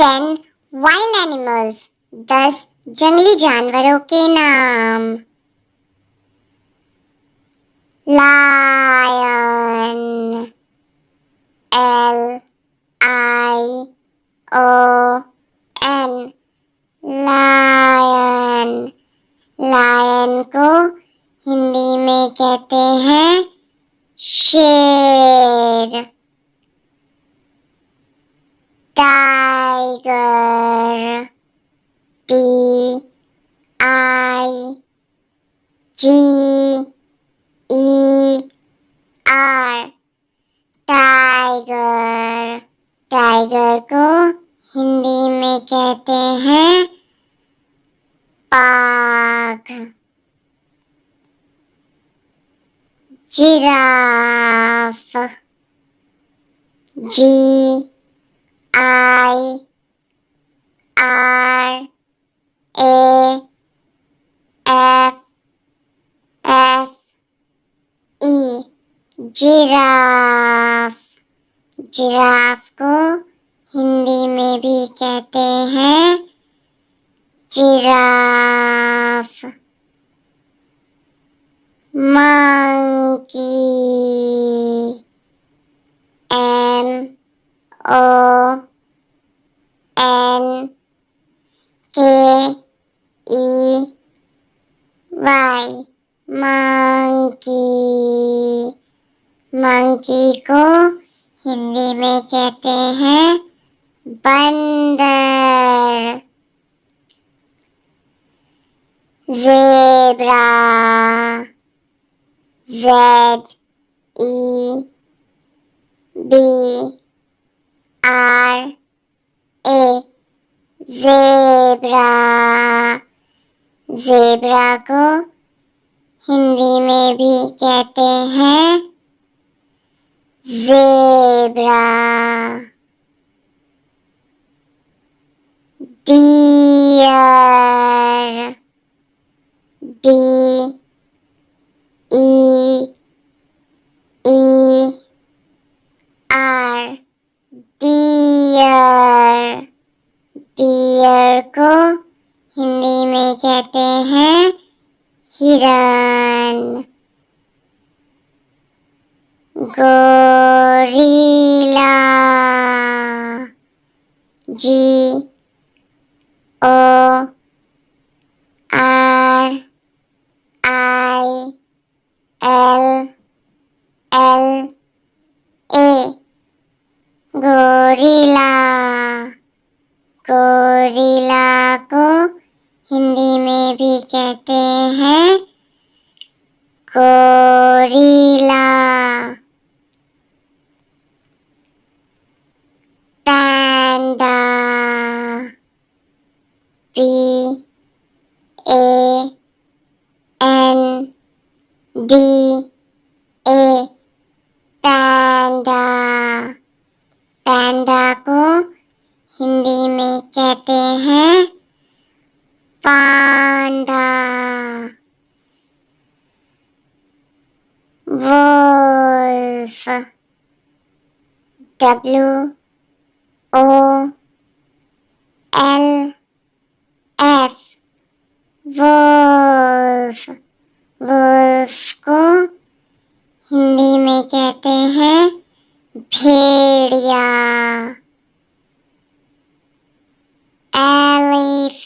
10 wild animals, 10 जंगली जानवरों के नाम। Lion, LION, lion. लायन को हिंदी में कहते हैं शेर। Tiger, TIGER, tiger. टाइगर को हिंदी में कहते हैं बाघ। Giraffe, GIRAFFE, giraffe. जिराफ को हिंदी में भी कहते हैं giraffe. Monkey, MONKEY, monkey. Monkey को हिंदी में कहते हैं बंदर। Zebra, ZEBRA, zebra. ज़ेब्रा को हिंदी में भी कहते हैं zebra. Deer, DEER, deer. Deer को हिंदी में कहते हैं हिरन। Gorilla, GORILLA, gorilla. गोरिल्ला को हिंदी में भी कहते हैं गोरिल्ला। पैंडा, PANDA, पैंडा। पैंडा को हिंदी में कहते हैं panda. Wolf, WOLF, wolf. Wolf को हिंदी में कहते हैं भेड़िया। Elephant,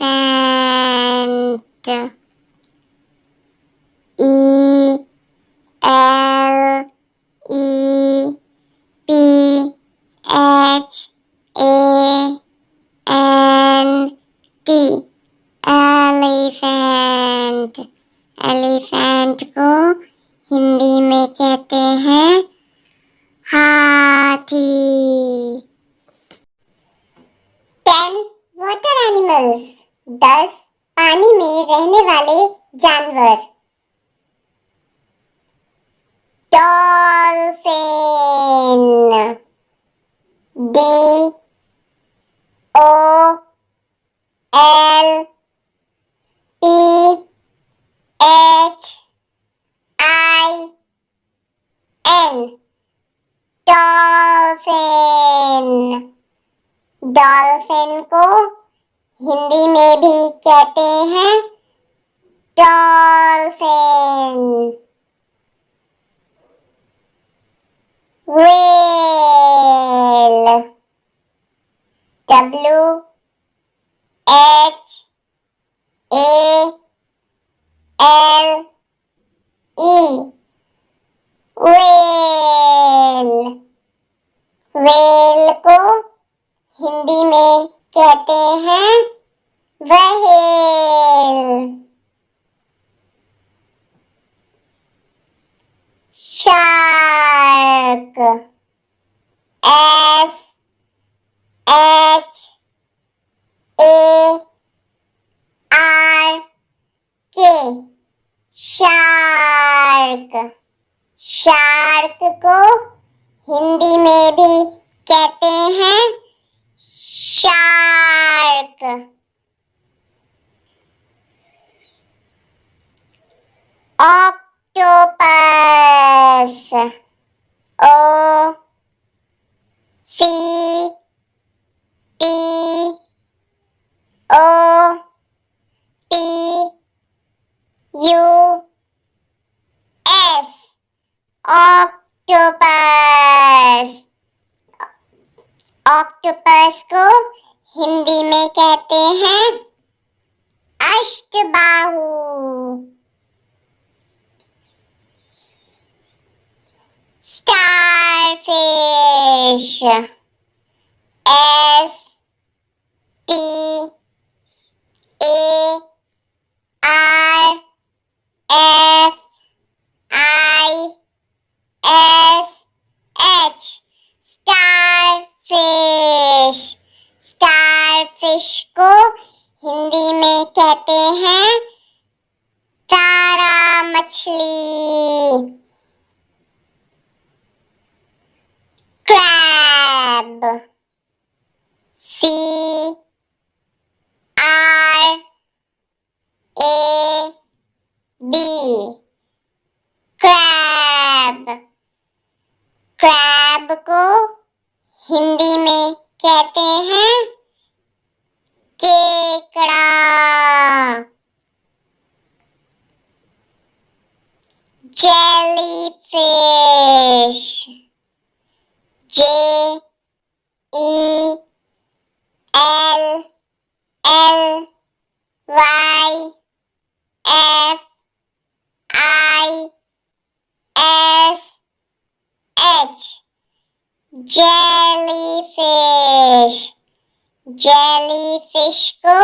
ELEPHANT, elephant. एलिफेंट को हिंदी में कहते हैं हाथी। 10 वाटर एनिमल्स, 10 पानी में रहने वाले जानवर। डॉल्फिन, DOLPHIN, डॉल्फिन को हिंदी में भी कहते हैं dolphin. Whale, WHALE, whale. Whale को हिंदी में कहते हैं whale. Shark, SHARK, shark. Shark को हिंदी में भी कहते हैं shark. Octopus, OCTOPUS, octopus. Octopus को हिंदी में कहते हैं अष्टबाहु। Starfish, STARFISH, starfish. स्टारफिश को हिंदी में कहते हैं तारा मछली। Crab, CRAB, crab. क्रैब को हिंदी में कहते हैं केकड़ा। Jellyfish, JELLYFISH, jellyfish. जेलीफिश को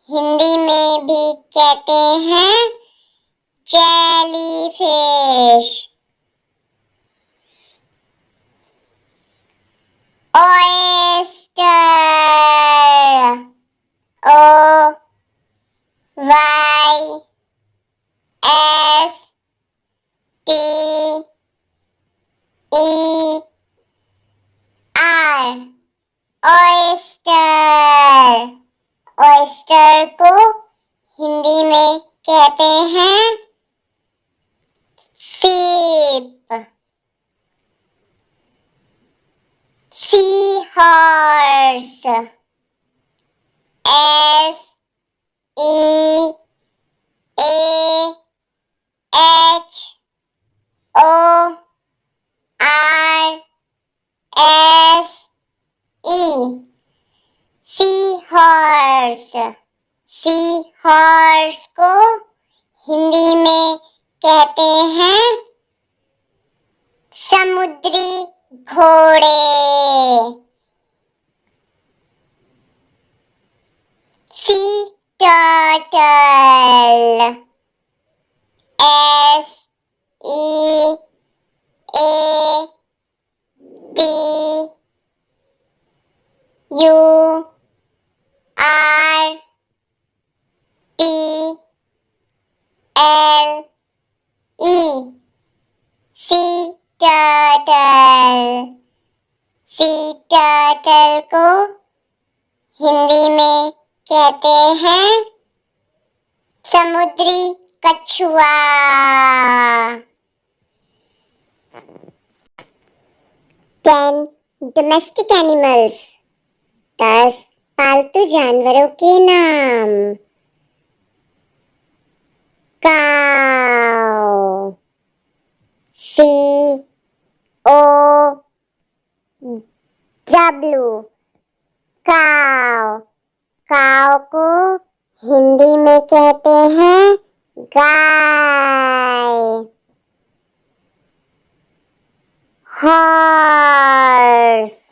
हिंदी में भी कहते हैं jellyfish. Oyster, OYSTER, oyster. Oyster को हिंदी में कहते हैं सीप। Sea horse, SEAHORSE, sea horse. Sea horse को हिंदी में कहते हैं समुद्री घोड़े। Sea turtle, SEATURTLE, sea turtle. Sea turtle को हिंदी में कहते हैं समुद्री कछुआ। Then domestic animals. पालतू जानवरों के नाम। काऊ, COW, काव। काव को हिंदी में कहते हैं गाय। Horse,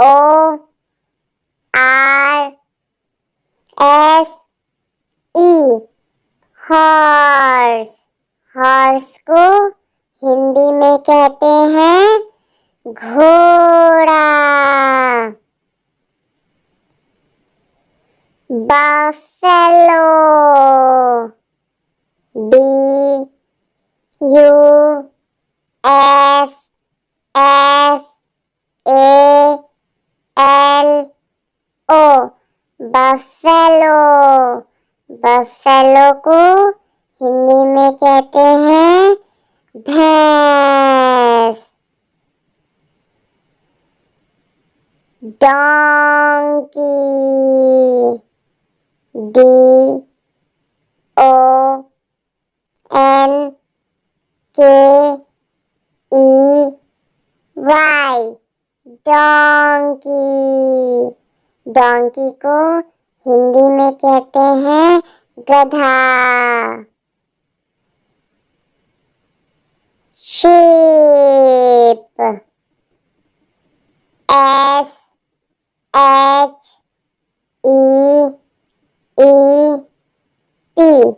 HORSE, horse. हॉर्स को हिंदी में कहते हैं घोड़ा। Buffalo, BUFFALO, buffalo. बफेलो को हिंदी में कहते हैं भैंस। Donkey, DONKEY, donkey. डोंकी को हिंदी में कहते हैं गधा। Sheep, SHEEP,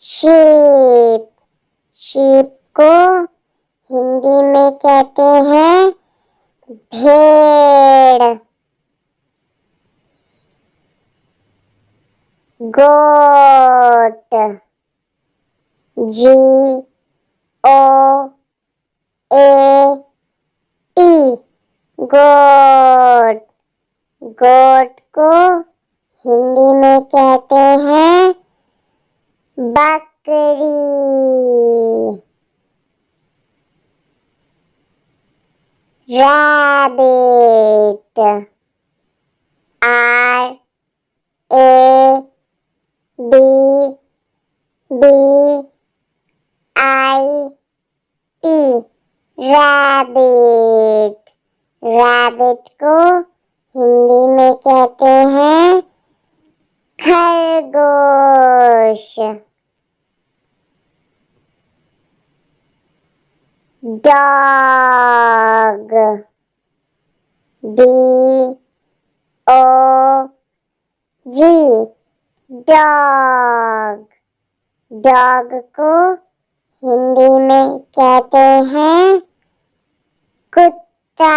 sheep. शीप को हिंदी में कहते हैं भेड़। गोट, GOAT, गोट। गोट को हिंदी में कहते हैं बकरी। Rabbit, RABBIT, rabbit. रैबिट को हिंदी में कहते हैं खरगोश। Dog, DOG, dog. डॉग को हिंदी में कहते हैं कुत्ता।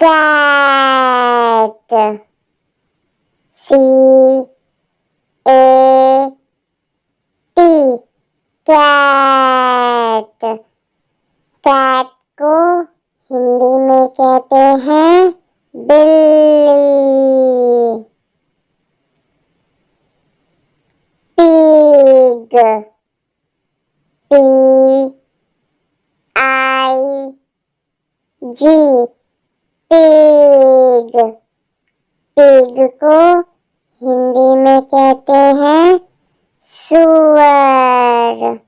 Cat, CAT, cat. कैट को हिंदी में कहते हैं बिल्ली। Pig, PIG, pig. पिग को हिंदी में कहते हैं सूअर।